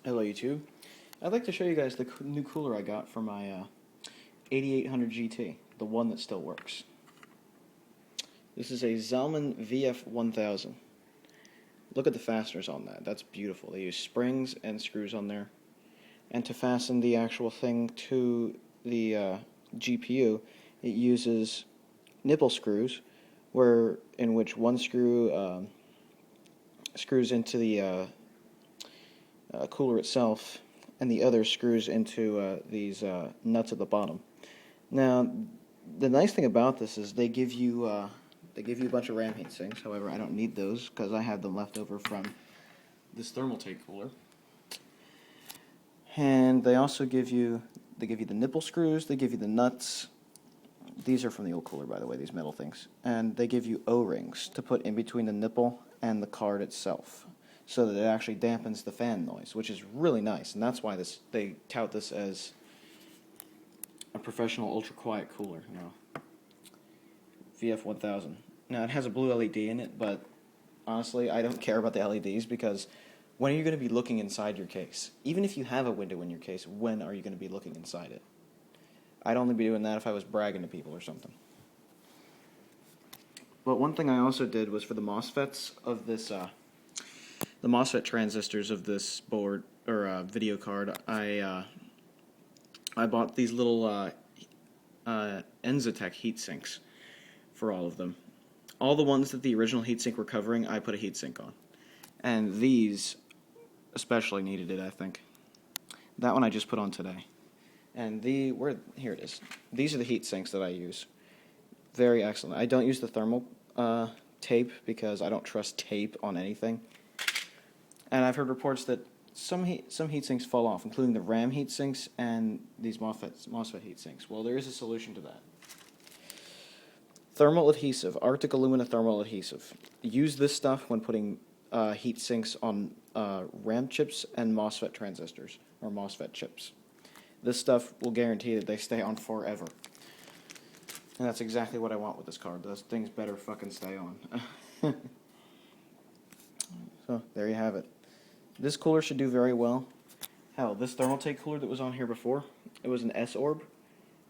Hello YouTube. I'd like to show you guys the new cooler I got for my 8800 GT, the one that still works. This is a Zalman VF-1000. Look at the fasteners on that. That's beautiful. They use springs and screws on there. And to fasten the actual thing to the GPU, it uses nipple screws, in which one screw screws into the cooler itself, and the other screws into these nuts at the bottom. Now, the nice thing about this is they give you a bunch of RAM heat sinks. However, I don't need those because I have them left over from this thermal take cooler. And they also give you the nipple screws. They give you the nuts. These are from the old cooler, by the way, these metal things. And they give you O-rings to put in between the nipple and the card itself, so that it actually dampens the fan noise, which is really nice, and that's why they tout this as a professional ultra-quiet cooler. VF-1000. Now, it has a blue LED in it, but honestly, I don't care about the LEDs, because when are you going to be looking inside your case? Even if you have a window in your case, when are you going to be looking inside it? I'd only be doing that if I was bragging to people or something. But one thing I also did was for the MOSFETs of this the MOSFET transistors of this board or video card, I bought these little Enzatec heat sinks for all of them. All the ones that the original heatsink were covering, I put a heatsink on, and these especially needed it. I think that one I just put on today, and here it is. These are the heat sinks that I use. Very excellent. I don't use the thermal tape because I don't trust tape on anything. And I've heard reports that some heat sinks fall off, including the RAM heat sinks and these MOSFET heat sinks. Well, there is a solution to that. Thermal adhesive, Arctic Alumina thermal adhesive. Use this stuff when putting heat sinks on RAM chips and MOSFET transistors, or MOSFET chips. This stuff will guarantee that they stay on forever. And that's exactly what I want with this card. Those things better fucking stay on. So, there you have it. This cooler should do very well. Hell, this Thermaltake cooler that was on here before, it was an S-Orb.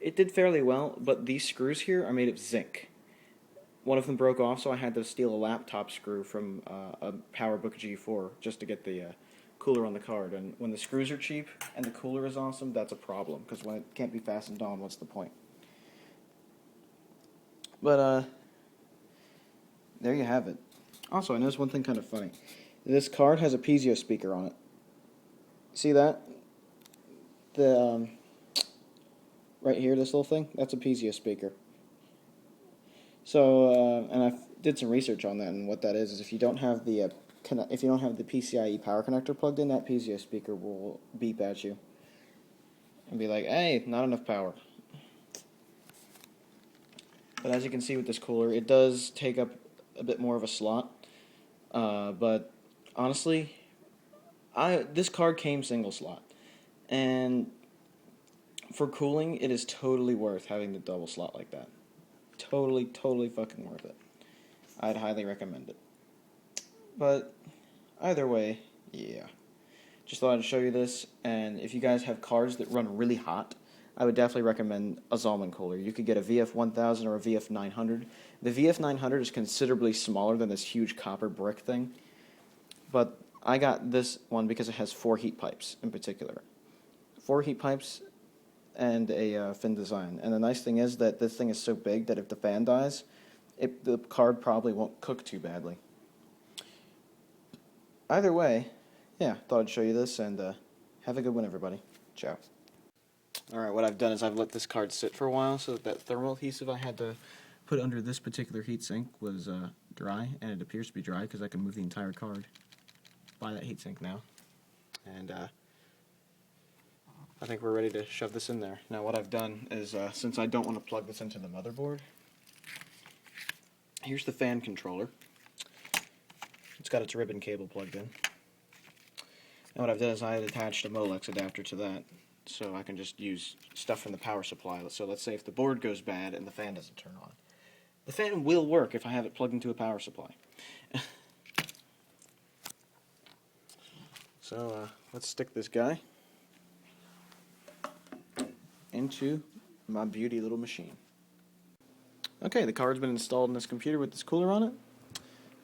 It did fairly well, but these screws here are made of zinc. One of them broke off, so I had to steal a laptop screw from a PowerBook G4 just to get the cooler on the card. And when the screws are cheap and the cooler is awesome, that's a problem, because when it can't be fastened on, what's the point? But, there you have it. Also, I noticed one thing kind of funny. This card has a Piezo speaker on it. See that? Right here, this little thing, that's a Piezo speaker. So, and I did some research on that, and what that is if you don't have the PCIe power connector plugged in, that Piezo speaker will beep at you and be like, "Hey, not enough power." But as you can see with this cooler, it does take up a bit more of a slot. But honestly, this card came single slot, and for cooling, it is totally worth having the double slot like that. Totally fucking worth it. I'd highly recommend it. But either way, yeah. Just thought I'd show you this, and if you guys have cards that run really hot, I would definitely recommend a Zalman cooler. You could get a VF-1000 or a VF-900. The VF-900 is considerably smaller than this huge copper brick thing, but I got this one because it has 4 heat pipes in particular. 4 heat pipes and a fin design. And the nice thing is that this thing is so big that if the fan dies, the card probably won't cook too badly. Either way, yeah, thought I'd show you this, and have a good one, everybody. Ciao. Alright, what I've done is I've let this card sit for a while so that thermal adhesive I had to put under this particular heatsink was dry, and it appears to be dry because I can move the entire card by that heatsink now. And I think we're ready to shove this in there. Now what I've done is, since I don't want to plug this into the motherboard, here's the fan controller. It's got its ribbon cable plugged in. And what I've done is I had attached a Molex adapter to that, so I can just use stuff from the power supply. So let's say if the board goes bad and the fan doesn't turn on. The fan will work if I have it plugged into a power supply. So let's stick this guy into my beauty little machine. Okay, the card's been installed in this computer with this cooler on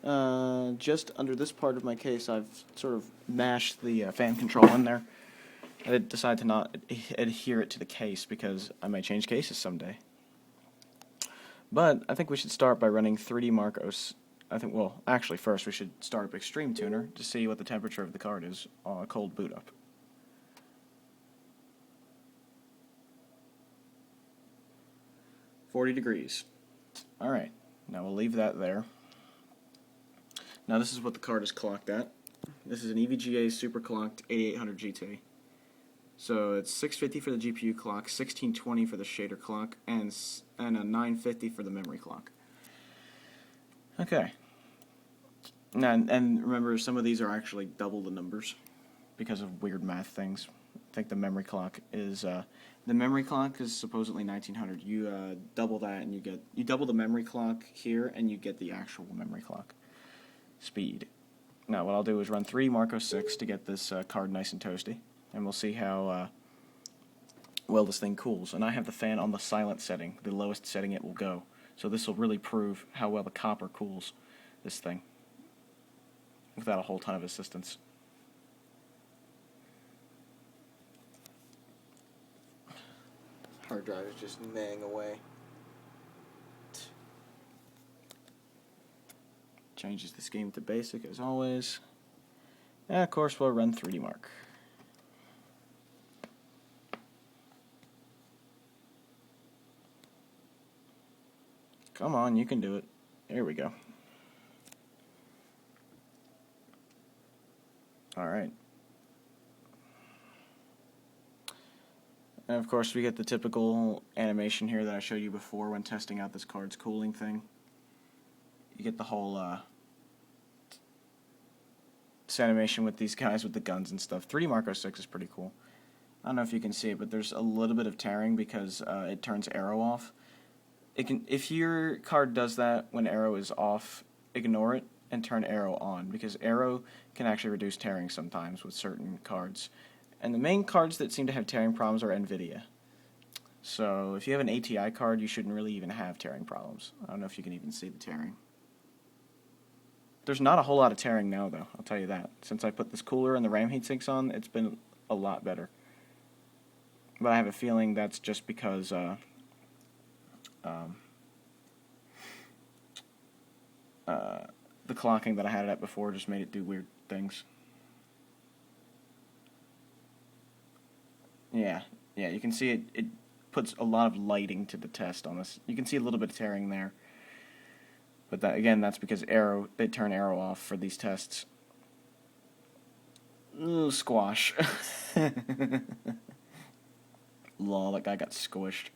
it. Just under this part of my case, I've sort of mashed the fan control in there. I decided to not adhere it to the case because I might change cases someday. But I think we should start by running 3D Marcos. Well, actually first we should start up Extreme Tuner to see what the temperature of the card is on a cold boot up. $40. Alright, now we'll leave that there. Now this is what the card is clocked at. This is an VGA super clocked 8800 GT. So it's 650 for the GPU clock, 1620 for the shader clock, and a 950 for the memory clock. Okay. And remember, some of these are actually double the numbers because of weird math things. I think the memory clock is supposedly 1900. You double that, and you double the memory clock here, and you get the actual memory clock speed. Now, what I'll do is run 3 Marco 6 to get this card nice and toasty, and we'll see how well this thing cools. And I have the fan on the silent setting, the lowest setting it will go. So this will really prove how well the copper cools this thing without a whole ton of assistance. Hard drive is just neighing away. Changes this game to basic as always. And of course we'll run 3D Mark. Come on, you can do it. There we go. Alright. And of course we get the typical animation here that I showed you before when testing out this card's cooling thing. You get the whole this animation with these guys with the guns and stuff. 3D Marco 6 is pretty cool. I don't know if you can see it, but there's a little bit of tearing because it turns arrow off. If your card does that when arrow is off, ignore it and turn arrow on, because arrow can actually reduce tearing sometimes with certain cards. And the main cards that seem to have tearing problems are NVIDIA. So if you have an ATI card, you shouldn't really even have tearing problems. I don't know if you can even see the tearing. There's not a whole lot of tearing now, though, I'll tell you that. Since I put this cooler and the RAM heat sinks on, it's been a lot better. But I have a feeling that's just because the clocking that I had it at before just made it do weird things. Yeah, you can see it puts a lot of lighting to the test on this. You can see a little bit of tearing there. But that's because they turn arrow off for these tests. Ooh, squash. Lol, that guy got squished.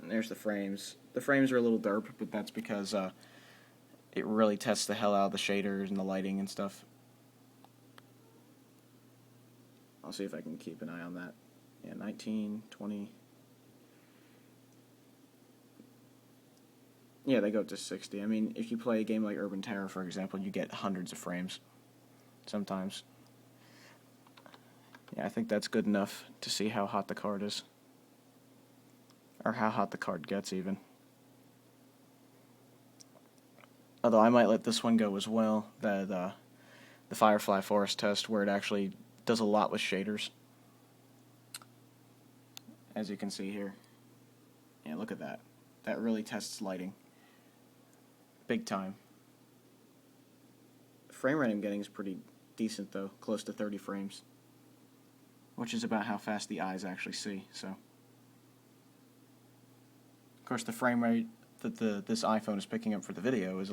And there's the frames. The frames are a little derp, but that's because it really tests the hell out of the shaders and the lighting and stuff. I'll see if I can keep an eye on that. Yeah, 19, 20... Yeah, they go up to 60. I mean, if you play a game like Urban Terror, for example, you get hundreds of frames sometimes. Yeah, I think that's good enough to see how hot the card is. Or how hot the card gets, even. Although I might let this one go as well, the Firefly Forest test, where it actually does a lot with shaders. As you can see here. Yeah, look at that. That really tests lighting. Big time. The frame rate I'm getting is pretty decent, though, close to 30 frames, which is about how fast the eyes actually see. So, of course, the frame rate that this iPhone is picking up for the video is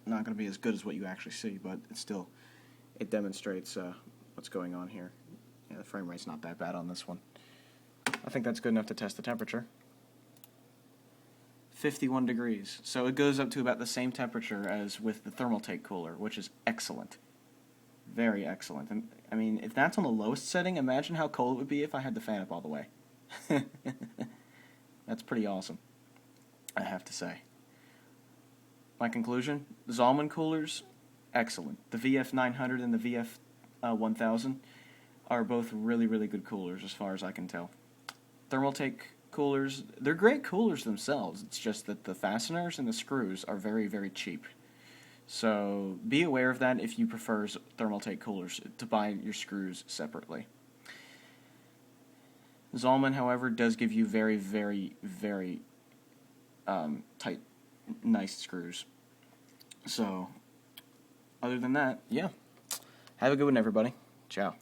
not going to be as good as what you actually see, but it demonstrates what's going on here. Yeah, the frame rate's not that bad on this one. I think that's good enough to test the temperature. 51 degrees. So it goes up to about the same temperature as with the Thermaltake cooler, which is excellent. Very excellent. And I mean, if that's on the lowest setting, imagine how cold it would be if I had the fan up all the way. That's pretty awesome, I have to say. My conclusion, Zalman coolers excellent. The VF-900 and the VF-1000 are both really, really good coolers as far as I can tell. Thermaltake coolers, they're great coolers themselves. It's just that the fasteners and the screws are very, very cheap. So be aware of that if you prefer Thermaltake coolers, to buy your screws separately. Zalman, however, does give you very, very, very tight, nice screws. So, other than that, yeah. Have a good one, everybody. Ciao.